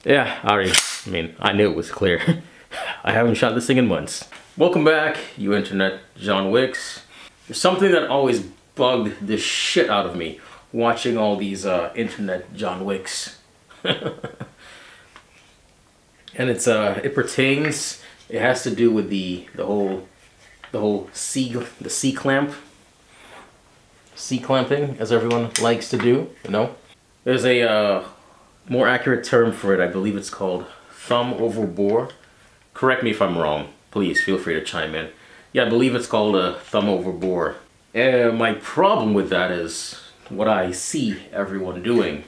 Yeah, I knew it was clear. I haven't shot this thing in months. Welcome back, you internet John Wicks. There's something that always bugged the shit out of me watching all these internet John Wicks. And it has to do with the whole C clamp. C clamping, as everyone likes to do, you know? There's a more accurate term for it. I believe it's called thumb over bore. Correct me if I'm wrong. Please feel free to chime in. Yeah, I believe it's called a thumb over bore. My problem with that is what I see everyone doing.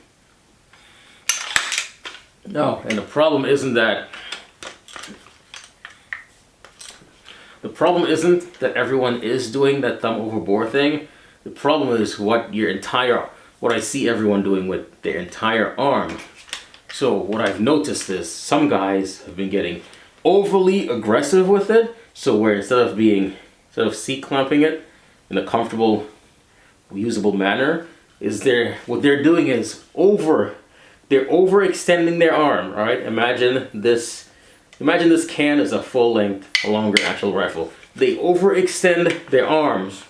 No, and the problem isn't that everyone is doing that thumb over bore thing. The problem is what I see everyone doing with their entire arm. So what I've noticed is some guys have been getting overly aggressive with it. So where instead of C-clamping it in a comfortable, usable manner, what they're doing is they're overextending their arm. All right, imagine this can is a full length, a longer actual rifle. They overextend their arms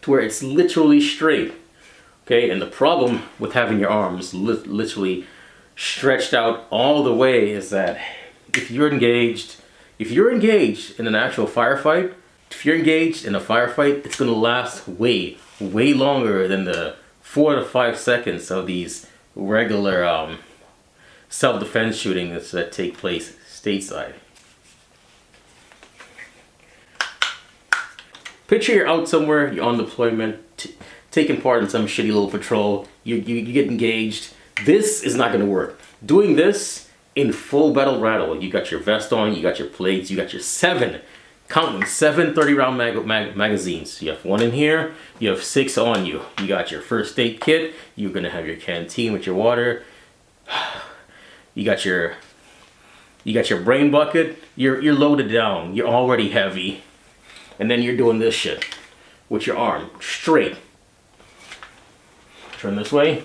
to where it's literally straight. Okay, and the problem with having your arms literally stretched out all the way is that if you're engaged in an actual firefight, it's gonna last way longer than the 4 to 5 seconds of these regular self-defense shootings that take place stateside. Picture you're out somewhere, you're on deployment, taking part in some shitty little patrol, you get engaged. This is not going to work. Doing this in full battle rattle, you got your vest on, you got your plates, you got your 7 30-round magazines. You have 1 in here, you have 6 on you. You got your first aid kit, you're going to have your canteen with your water. You got your brain bucket, you're loaded down, you're already heavy. And then you're doing this shit with your arm straight. Turn this way.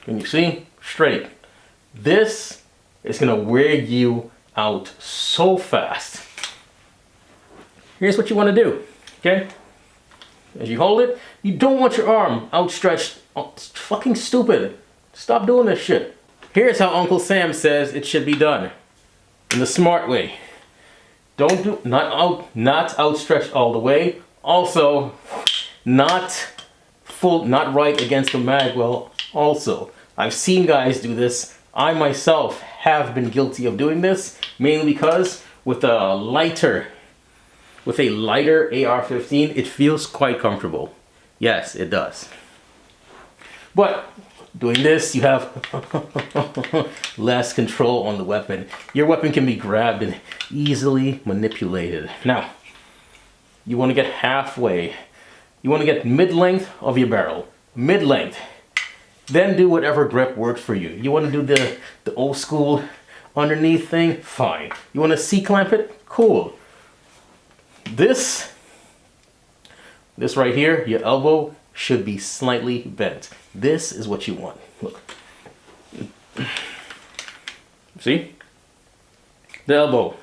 Can you see? Straight. This is gonna wear you out so fast. Here's what you want to do. Okay? As you hold it, you don't want your arm outstretched. Oh, it's fucking stupid. Stop doing this shit. Here's how Uncle Sam says it should be done. In the smart way. Not outstretched all the way. Also, not right against the mag well also. I've seen guys do this. I myself have been guilty of doing this, mainly because with a lighter AR-15, it feels quite comfortable. Yes, it does. But doing this, you have less control on the weapon. Your weapon can be grabbed and easily manipulated. Now, you want to get halfway. You want to get mid-length of your barrel. Mid-length. Then do whatever grip works for you. You want to do the old school underneath thing? Fine. You want to C-clamp it? Cool. This right here, your elbow should be slightly bent. This is what you want. Look. See? The elbow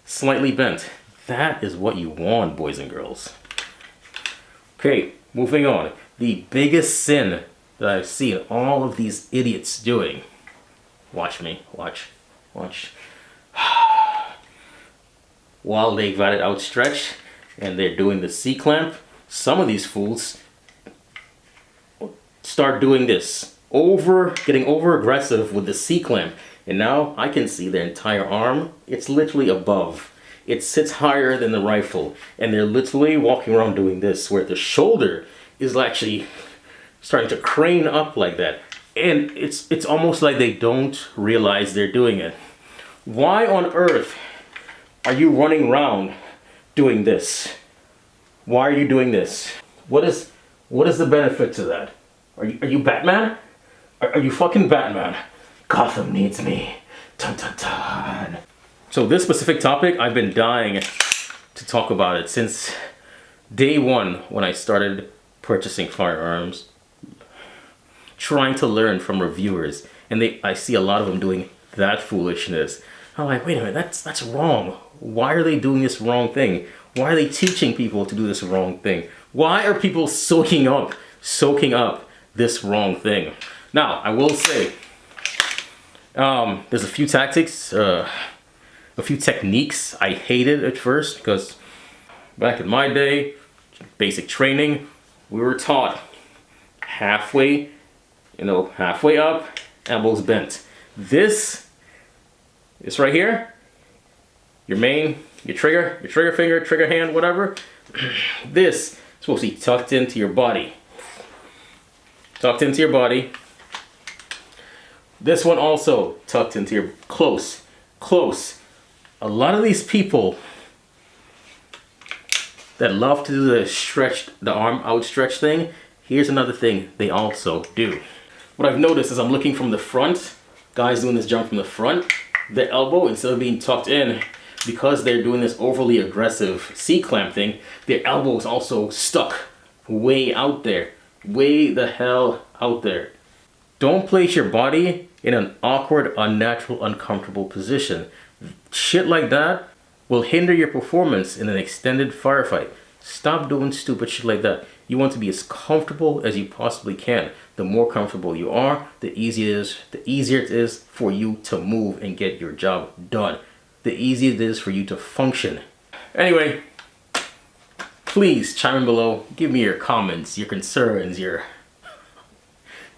slightly bent. That is what you want, boys and girls. Okay, moving on. The biggest sin that I've seen all of these idiots doing. Watch me. Watch. While they've got it outstretched and they're doing the C-clamp, some of these fools start doing this, getting over aggressive with the C-clamp, and now I can see their entire arm. It's literally above. It sits higher than the rifle, and they're literally walking around doing this, where the shoulder is actually starting to crane up like that, and it's almost like they don't realize they're doing it. Why on earth are you running around doing this? Why are you doing this? What is the benefit to that? Are you Batman? Are you fucking Batman? Gotham needs me. Dun dun dun. So this specific topic, I've been dying to talk about it since day one when I started purchasing firearms, trying to learn from reviewers, and I see a lot of them doing that foolishness. I'm like, wait a minute, that's wrong. Why are they doing this wrong thing? Why are they teaching people to do this wrong thing? Why are people soaking up this wrong thing? Now, I will say, there's a few tactics, a few techniques I hated at first, because back in my day, basic training, we were taught halfway up, elbows bent. This right here, your trigger finger, trigger hand, whatever, this is supposed to be tucked into your body. Tucked into your body. This one also tucked into your, close. A lot of these people that love to do the arm outstretch thing, here's another thing they also do. What I've noticed is I'm looking from the front, guys doing this jump from the front, the elbow, instead of being tucked in, because they're doing this overly aggressive C-clamp thing, their elbow is also stuck way out there. Way the hell out there. Don't place your body in an awkward, unnatural, uncomfortable position. Shit like that will hinder your performance in an extended firefight. Stop doing stupid shit like that. You want to be as comfortable as you possibly can. The more comfortable you are, the easier it is for you to move and get your job done. The easier it is for you to function. Anyway, please chime in below. Give me your comments, your concerns,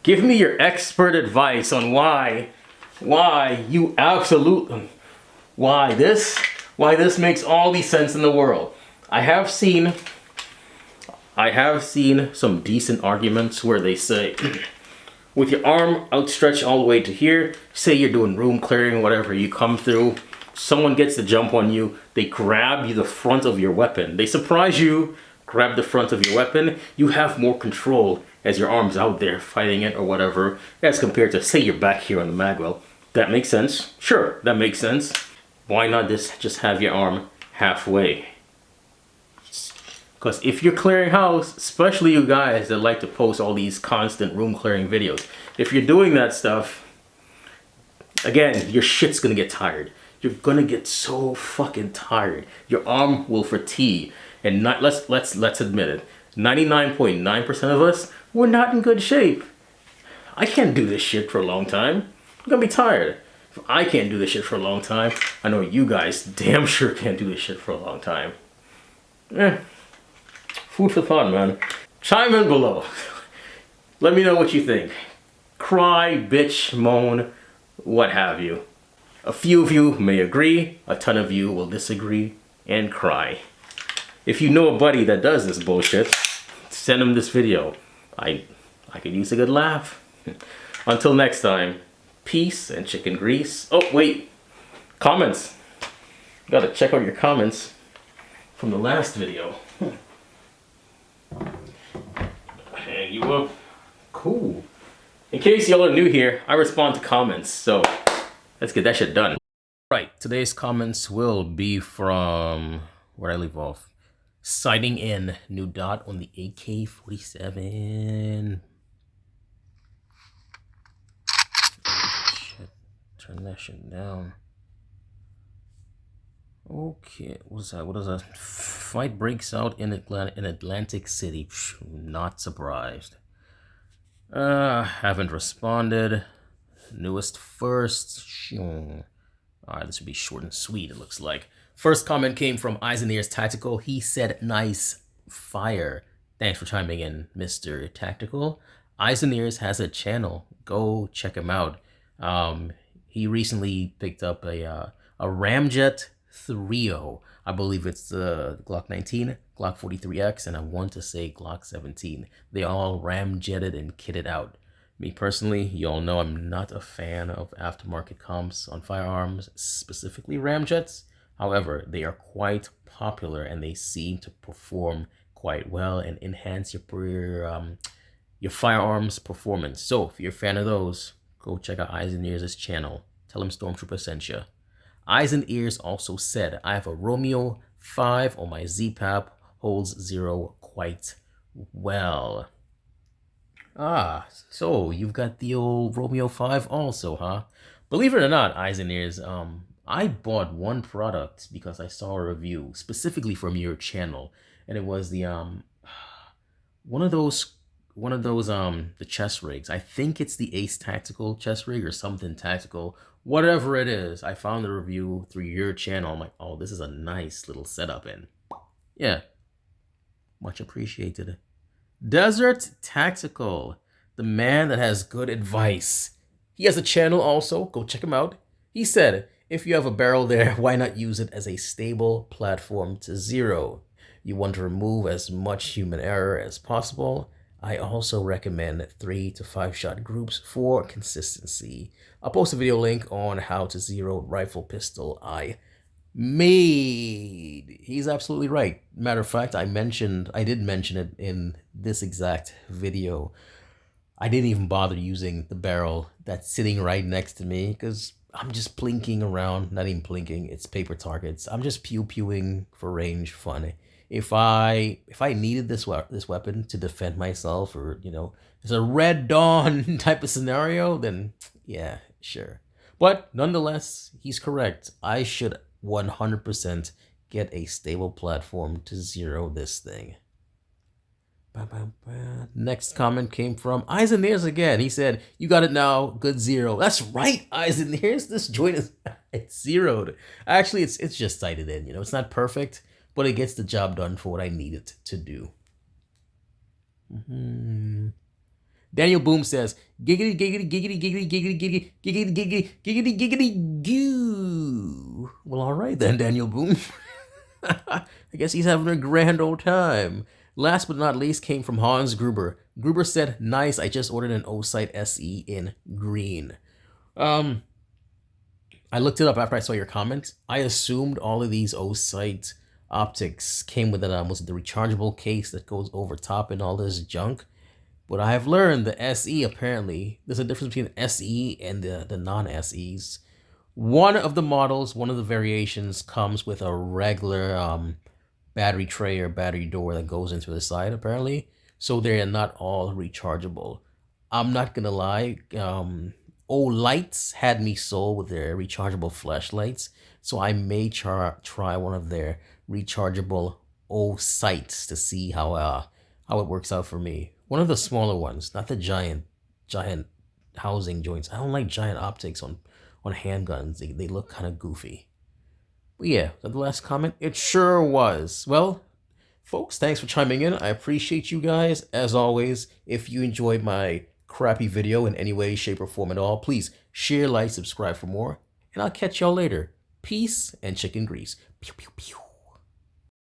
give me your expert advice on why this makes all the sense in the world. I have seen some decent arguments where they say, with your arm outstretched all the way to here, say you're doing room clearing, whatever, you come through, someone gets the jump on you, they grab you the front of your weapon. They surprise you, grab the front of your weapon, you have more control as your arm's out there fighting it or whatever, as compared to, say, you're back here on the magwell. That makes sense. Sure, that makes sense. Why not just have your arm halfway? Because if you're clearing house, especially you guys that like to post all these constant room clearing videos, if you're doing that stuff, again, your shit's gonna get tired. You're gonna get so fucking tired. Your arm will fatigue. And let's admit it. 99.9% of us, we're not in good shape. I can't do this shit for a long time. I'm gonna be tired. If I can't do this shit for a long time, I know you guys damn sure can't do this shit for a long time. Food for thought, man. Chime in below. Let me know what you think. Cry, bitch, moan, what have you. A few of you may agree, a ton of you will disagree and cry. If you know a buddy that does this bullshit, send him this video. I could use a good laugh. Until next time, peace and chicken grease. Oh, wait. Comments. Gotta check out your comments from the last video. Hang you up. Cool. In case y'all are new here, I respond to comments, so let's get that shit done. Right, today's comments will be from where I leave off. Sighting in, new dot on the AK-47. Shit, turn that shit down. Okay, what is that? Fight breaks out in Atlantic City. Not surprised. Haven't responded. Newest first. Alright, this would be short and sweet, it looks like. First comment came from Eiseneers Tactical. He said, nice fire. Thanks for chiming in, Mr. Tactical. Eiseneers has a channel. Go check him out. He recently picked up a Ramjet 3.0. I believe it's the Glock 19, Glock 43X, and I want to say Glock 17. They all ramjetted and kitted out. Me personally, you all know I'm not a fan of aftermarket comps on firearms, specifically ramjets. However, they are quite popular and they seem to perform quite well and enhance your firearms performance. So if you're a fan of those, go check out Eiseneers' channel. Tell him Stormtrooper sent you. Eiseneers also said, I have a Romeo 5 on my ZPAP, holds 0 quite well. Ah, so you've got the old Romeo 5 also, huh? Believe it or not, eyes and ears, I bought one product because I saw a review specifically from your channel, and it was the one of those the chest rigs. I think it's the Ace Tactical chest rig or something tactical. Whatever it is, I found the review through your channel. I'm like, oh, this is a nice little setup, and yeah, much appreciated. Desert Tactical, the man that has good advice. He has a channel also. Go check him out. He said, if you have a barrel there, why not use it as a stable platform to zero? You want to remove as much human error as possible. I also recommend 3 to 5 shot groups for consistency. I'll post a video link on how to zero rifle pistol I made. He's absolutely right. Matter of fact, I did mention it in this exact video. I didn't even bother using the barrel that's sitting right next to me because I'm just plinking around. Not even plinking, it's paper targets. I'm just pew-pewing for range fun. If I needed this weapon to defend myself, or it's a Red Dawn type of scenario, then yeah, sure. But nonetheless, he's correct. I should 100% get a stable platform to zero this thing. Next comment came from Eyes and Ears again. He said, "You got it now. Good zero." That's right, Eyes and Ears. This joint is it's zeroed. Actually, it's just sighted in. It's not perfect, but it gets the job done for what I need it to do. Daniel Boom says, "Giggity, giggity, giggity, giggity, giggity, giggity, giggity, giggity, giggity, giggity, goo." Well, all right then, Daniel Boom. I guess he's having a grand old time. Last but not least came from Hans Gruber. Gruber said, "Nice, I just ordered an O-Sight SE in green." I looked it up after I saw your comment. I assumed all of these O-Sight optics came with it, was it the rechargeable case that goes over top and all this junk? But I have learned the SE, apparently, there's a difference between the SE and the non-SEs. One of the models, one of the variations comes with a regular battery tray or battery door that goes into the side, apparently. So they're not all rechargeable. I'm not gonna lie, Olights had me sold with their rechargeable flashlights, so I may try one of their rechargeable O-Sights to see how it works out for me. One of the smaller ones, not the giant housing joints. I don't like giant optics on handguns. They look kind of goofy. But yeah, the last comment, it sure was. Well, folks, thanks for chiming in. I appreciate you guys. As always, if you enjoyed my crappy video in any way, shape, or form at all, please share, like, subscribe for more. And I'll catch y'all later. Peace and chicken grease. Pew, pew, pew.